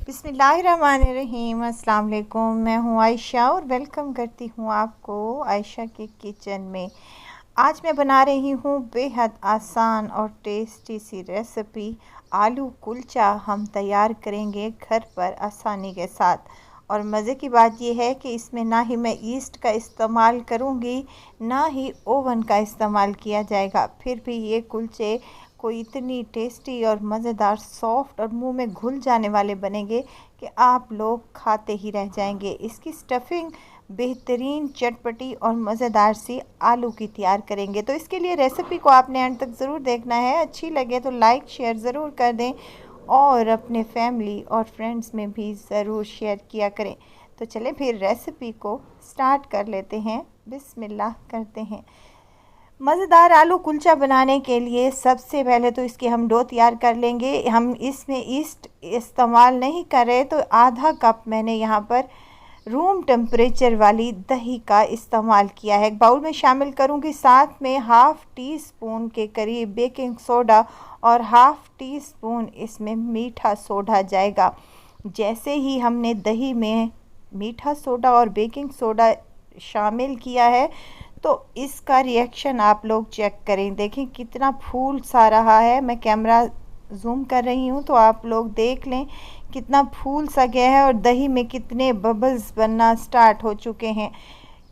बिस्मिल्लाहिर्रहमानिर्रहीम। अस्सलाम वालेकुम। मैं हूँ आयशा और वेलकम करती हूँ आपको आयशा के किचन में। आज मैं बना रही हूँ बेहद आसान और टेस्टी सी रेसिपी आलू कुलचा। हम तैयार करेंगे घर पर आसानी के साथ। और मज़े की बात यह है कि इसमें ना ही मैं ईस्ट का इस्तेमाल करूँगी, ना ही ओवन का इस्तेमाल किया जाएगा। फिर भी ये कुलचे कोई इतनी टेस्टी और मज़ेदार, सॉफ्ट और मुंह में घुल जाने वाले बनेंगे कि आप लोग खाते ही रह जाएंगे। इसकी स्टफिंग बेहतरीन, चटपटी और मज़ेदार सी आलू की तैयार करेंगे। तो इसके लिए रेसिपी को आपने अंत तक ज़रूर देखना है। अच्छी लगे तो लाइक शेयर ज़रूर कर दें और अपने फैमिली और फ्रेंड्स में भी ज़रूर शेयर किया करें। तो चलें फिर रेसिपी को स्टार्ट कर लेते हैं। बिस्मिल्लाह करते हैं। मज़ेदार आलू कुलचा बनाने के लिए सबसे पहले तो इसके हम डो तैयार कर लेंगे। हम इसमें ईस्ट इस्तेमाल नहीं कर रहे, तो आधा कप मैंने यहाँ पर रूम टेम्परेचर वाली दही का इस्तेमाल किया है। एक बाउल में शामिल करूँगी। साथ में हाफ़ टी स्पून के करीब बेकिंग सोडा और हाफ़ टी स्पून इसमें मीठा सोडा जाएगा। जैसे ही हमने दही में मीठा सोडा और बेकिंग सोडा शामिल किया है तो इसका रिएक्शन आप लोग चेक करें। देखें कितना फूल सा रहा है। मैं कैमरा जूम कर रही हूँ तो आप लोग देख लें कितना फूल सा गया है और दही में कितने बबल्स बनना स्टार्ट हो चुके हैं।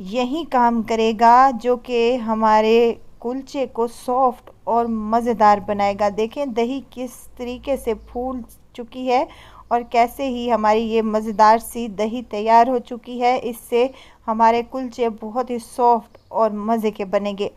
यही काम करेगा जो कि हमारे कुलचे को सॉफ्ट और मज़ेदार बनाएगा। देखें दही किस तरीके से फूल चुकी है और कैसे ही हमारी ये मज़ेदार सी दही तैयार हो चुकी है। इससे हमारे कुलचे बहुत ही सॉफ्ट और मज़े के बनेंगे।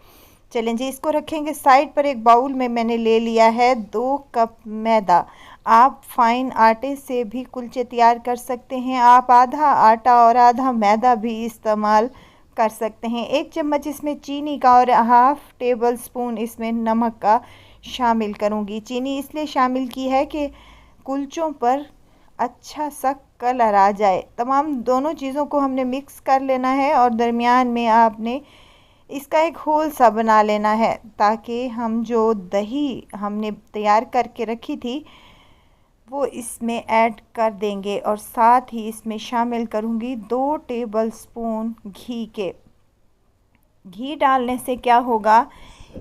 चलें जी, इसको रखेंगे साइड पर। एक बाउल में मैंने ले लिया है 2 कप मैदा। आप फाइन आटे से भी कुलचे तैयार कर सकते हैं। आप आधा आटा और आधा मैदा भी इस्तेमाल कर सकते हैं। 1 चम्मच इसमें चीनी का और हाफ़ टेबल स्पून इसमें नमक का शामिल करूंगी। चीनी इसलिए शामिल की है कि कुलचों पर अच्छा सा कलर आ जाए। तमाम दोनों चीज़ों को हमने मिक्स कर लेना है और दरमियान में आपने इसका एक होल सा बना लेना है, ताकि हम जो दही हमने तैयार करके रखी थी वो इसमें ऐड कर देंगे। और साथ ही इसमें शामिल करूँगी 2 टेबल स्पून घी के। घी डालने से क्या होगा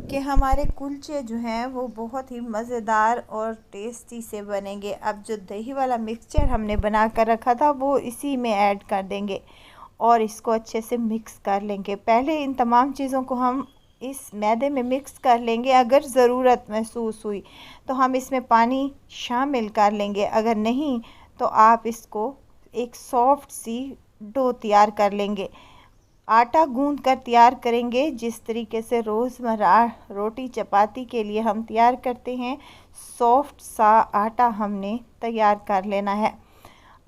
कि हमारे कुलचे जो हैं वो बहुत ही मज़ेदार और टेस्टी से बनेंगे। अब जो दही वाला मिक्सचर हमने बना कर रखा था वो इसी में ऐड कर देंगे और इसको अच्छे से मिक्स कर लेंगे। पहले इन तमाम चीज़ों को हम इस मैदे में मिक्स कर लेंगे। अगर ज़रूरत महसूस हुई तो हम इसमें पानी शामिल कर लेंगे, अगर नहीं तो आप इसको एक सॉफ्ट सी डो तैयार कर लेंगे। आटा गूंद कर तैयार करेंगे जिस तरीके से रोज़मर्रा रोटी चपाती के लिए हम तैयार करते हैं। सॉफ्ट सा आटा हमने तैयार कर लेना है।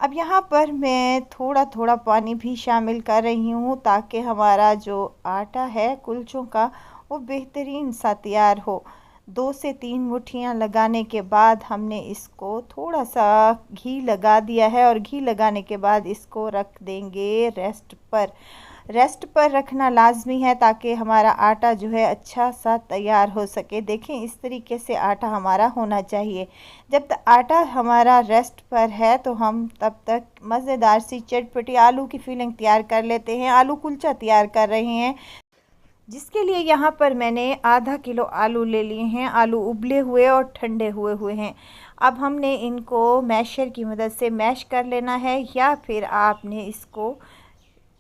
अब यहाँ पर मैं थोड़ा थोड़ा पानी भी शामिल कर रही हूँ ताकि हमारा जो आटा है कुलचों का वो बेहतरीन सा तैयार हो। 2 से 3 मुट्ठियाँ लगाने के बाद हमने इसको थोड़ा सा घी लगा दिया है और घी लगाने के बाद इसको रख देंगे रेस्ट पर रखना लाजमी है ताकि हमारा आटा जो है अच्छा सा तैयार हो सके। देखें इस तरीके से आटा हमारा होना चाहिए। जब तक आटा हमारा रेस्ट पर है तो हम तब तक मज़ेदार सी चटपटी आलू की फीलिंग तैयार कर लेते हैं। आलू कुलचा तैयार कर रहे हैं जिसके लिए यहाँ पर मैंने आधा किलो आलू ले लिए हैं। आलू उबले हुए और ठंडे हुए हुए हैं। अब हमने इनको मैशर की मदद से मैश कर लेना है या फिर आपने इसको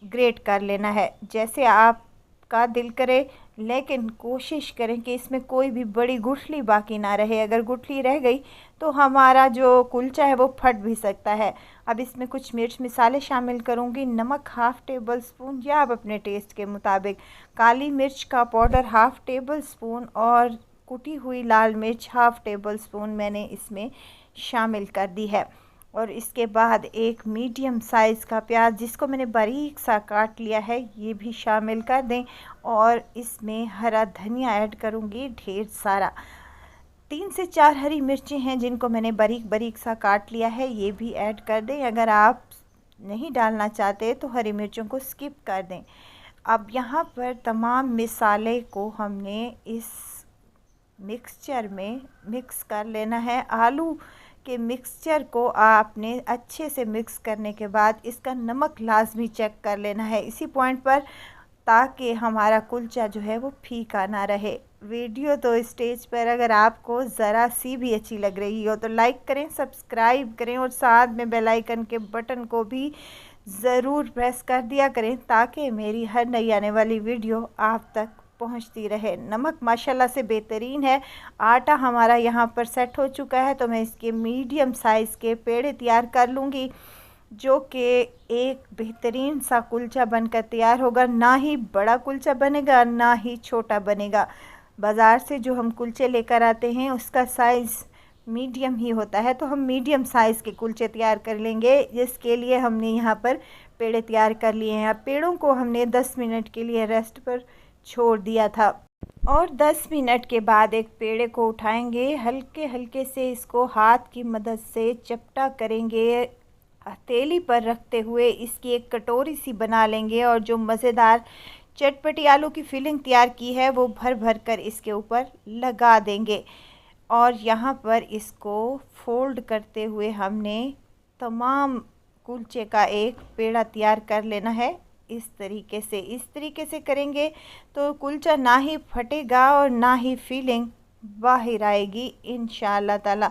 ग्रेट कर लेना है, जैसे आपका दिल करे। लेकिन कोशिश करें कि इसमें कोई भी बड़ी गुठली बाकी ना रहे। अगर गुठली रह गई तो हमारा जो कुलचा है वो फट भी सकता है। अब इसमें कुछ मिर्च मसाले शामिल करूंगी। नमक हाफ़ टेबल स्पून या आप अपने टेस्ट के मुताबिक, काली मिर्च का पाउडर हाफ़ टेबल स्पून और कुटी हुई लाल मिर्च हाफ़ टेबल स्पून मैंने इसमें शामिल कर दी है। और इसके बाद एक मीडियम साइज़ का प्याज जिसको मैंने बारीक सा काट लिया है ये भी शामिल कर दें। और इसमें हरा धनिया ऐड करूँगी ढेर सारा। 3 से 4 हरी मिर्चें हैं जिनको मैंने बारीक बारीक सा काट लिया है, ये भी ऐड कर दें। अगर आप नहीं डालना चाहते तो हरी मिर्चों को स्किप कर दें। अब यहाँ पर तमाम मसाले को हमने इस मिक्सचर में मिक्स कर लेना है। आलू कि मिक्सचर को आपने अच्छे से मिक्स करने के बाद इसका नमक लाजमी चेक कर लेना है इसी पॉइंट पर, ताकि हमारा कुलचा जो है वो फीका ना रहे। वीडियो तो स्टेज पर अगर आपको ज़रा सी भी अच्छी लग रही हो तो लाइक करें, सब्सक्राइब करें और साथ में बेल आइकन के बटन को भी ज़रूर प्रेस कर दिया करें, ताकि मेरी हर नई आने वाली वीडियो आप तक पहुंचती रहे। नमक माशाल्लाह से बेहतरीन है। आटा हमारा यहाँ पर सेट हो चुका है, तो मैं इसके मीडियम साइज़ के पेड़े तैयार कर लूँगी, जो कि एक बेहतरीन सा कुलचा बनकर तैयार होगा। ना ही बड़ा कुलचा बनेगा, ना ही छोटा बनेगा। बाज़ार से जो हम कुलचे लेकर आते हैं उसका साइज़ मीडियम ही होता है, तो हम मीडियम साइज़ के कुलचे तैयार कर लेंगे, जिसके लिए हमने यहाँ पर पेड़े तैयार कर लिए हैं। अब पेड़ों को हमने 10 मिनट के लिए रेस्ट पर छोड़ दिया था और 10 मिनट के बाद एक पेड़े को उठाएंगे, हल्के हल्के से इसको हाथ की मदद से चपटा करेंगे, हथेली पर रखते हुए इसकी एक कटोरी सी बना लेंगे और जो मज़ेदार चटपटी आलू की फिलिंग तैयार की है वो भर भर कर इसके ऊपर लगा देंगे। और यहाँ पर इसको फोल्ड करते हुए हमने तमाम कुलचे का एक पेड़ा तैयार कर लेना है। इस तरीके से करेंगे तो कुलचा ना ही फटेगा और ना ही फीलिंग बाहर आएगी इंशाअल्लाह ताला।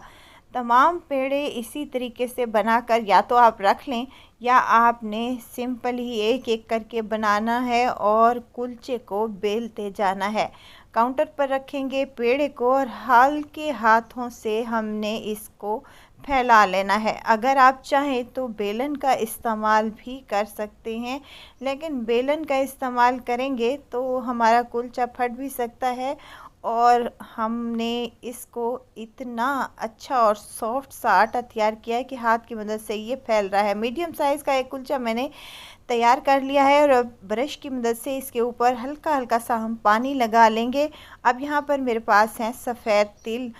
तमाम पेड़े इसी तरीके से बनाकर या तो आप रख लें या आपने सिंपल ही एक एक करके बनाना है और कुलचे को बेलते जाना है। काउंटर पर रखेंगे पेड़े को और हल्के हाथों से हमने इसको फैला लेना है। अगर आप चाहें तो बेलन का इस्तेमाल भी कर सकते हैं, लेकिन बेलन का इस्तेमाल करेंगे तो हमारा कुलचा फट भी सकता है। और हमने इसको इतना अच्छा और सॉफ्ट सा आटा तैयार किया है कि हाथ की मदद से ये फैल रहा है। मीडियम साइज़ का एक कुलचा मैंने तैयार कर लिया है और अब ब्रश की मदद से इसके ऊपर हल्का हल्का सा हम पानी लगा लेंगे। अब यहाँ पर मेरे पास हैं सफ़ेद तिल,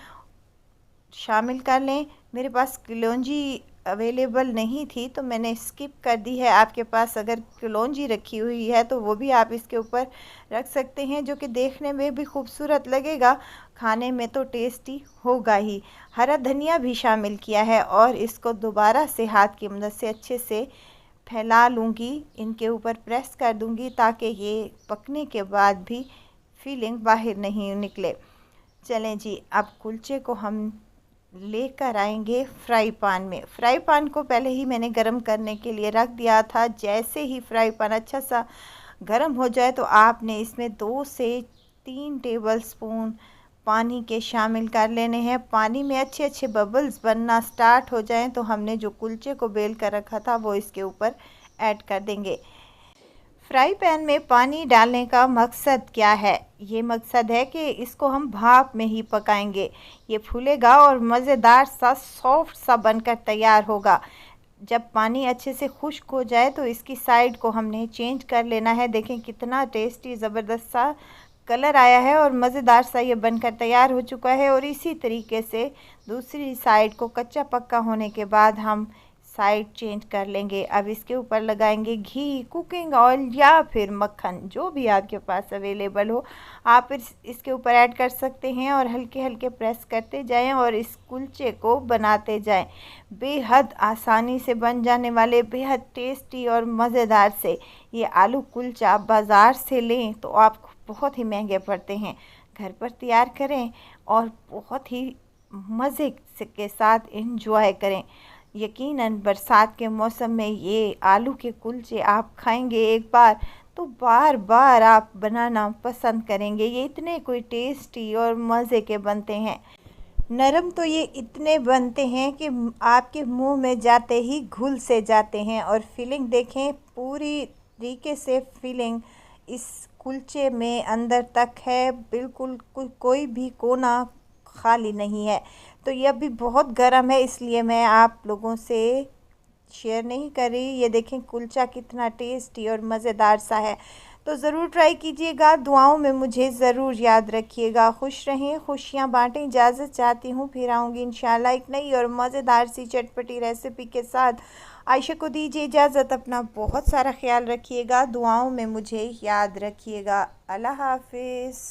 शामिल कर लें। मेरे पास कलौंजी अवेलेबल नहीं थी तो मैंने स्किप कर दी है। आपके पास अगर कलौंजी रखी हुई है तो वो भी आप इसके ऊपर रख सकते हैं, जो कि देखने में भी खूबसूरत लगेगा, खाने में तो टेस्टी होगा ही। हरा धनिया भी शामिल किया है और इसको दोबारा से हाथ की मदद से अच्छे से फैला लूँगी, इनके ऊपर प्रेस कर दूँगी ताकि ये पकने के बाद भी फीलिंग बाहर नहीं निकले। चलें जी, अब कुलचे को हम लेकर आएंगे फ्राई पैन में। फ्राई पैन को पहले ही मैंने गरम करने के लिए रख दिया था। जैसे ही फ्राई पैन अच्छा सा गरम हो जाए तो आपने इसमें 2 से 3 टेबलस्पून पानी के शामिल कर लेने हैं। पानी में अच्छे अच्छे बबल्स बनना स्टार्ट हो जाएं तो हमने जो कुलचे को बेल कर रखा था वो इसके ऊपर ऐड कर देंगे। फ्राई पैन में पानी डालने का मकसद क्या है? ये मकसद है कि इसको हम भाप में ही पकाएंगे। ये फूलेगा और मज़ेदार सा सॉफ्ट सा बनकर तैयार होगा। जब पानी अच्छे से खुश्क हो जाए तो इसकी साइड को हमने चेंज कर लेना है। देखें कितना टेस्टी ज़बरदस्त सा कलर आया है और मज़ेदार सा ये बनकर तैयार हो चुका है। और इसी तरीके से दूसरी साइड को कच्चा पक्का होने के बाद हम साइड चेंज कर लेंगे। अब इसके ऊपर लगाएंगे घी, कुकिंग ऑयल या फिर मक्खन, जो भी आपके पास अवेलेबल हो आप इसके ऊपर ऐड कर सकते हैं और हल्के हल्के प्रेस करते जाएं और इस कुलचे को बनाते जाएं। बेहद आसानी से बन जाने वाले, बेहद टेस्टी और मज़ेदार से ये आलू कुलचा बाज़ार से लें तो आप बहुत ही महंगे पड़ते हैं। घर पर तैयार करें और बहुत ही मज़े के साथ एंजॉय करें। यकीनन बरसात के मौसम में ये आलू के कुलचे आप खाएंगे एक बार तो बार बार आप बनाना पसंद करेंगे। ये इतने कोई टेस्टी और मज़े के बनते हैं। नरम तो ये इतने बनते हैं कि आपके मुंह में जाते ही घुल से जाते हैं। और फीलिंग देखें, पूरी तरीके से फीलिंग इस कुलचे में अंदर तक है, बिल्कुल कोई भी कोना खाली नहीं है। तो ये अभी बहुत गर्म है इसलिए मैं आप लोगों से शेयर नहीं कर रही। ये देखें कुलचा कितना टेस्टी और मज़ेदार सा है। तो ज़रूर ट्राई कीजिएगा। दुआओं में मुझे ज़रूर याद रखिएगा। खुश रहें, खुशियाँ बांटें। इजाज़त चाहती हूँ, फिर आऊँगी इंशाल्लाह एक नई और मज़ेदार सी चटपटी रेसिपी के साथ। आयशा को दीजिए इजाज़त। अपना बहुत सारा ख्याल रखिएगा। दुआओं में मुझे याद रखिएगा। अल्लाह हाफिज़।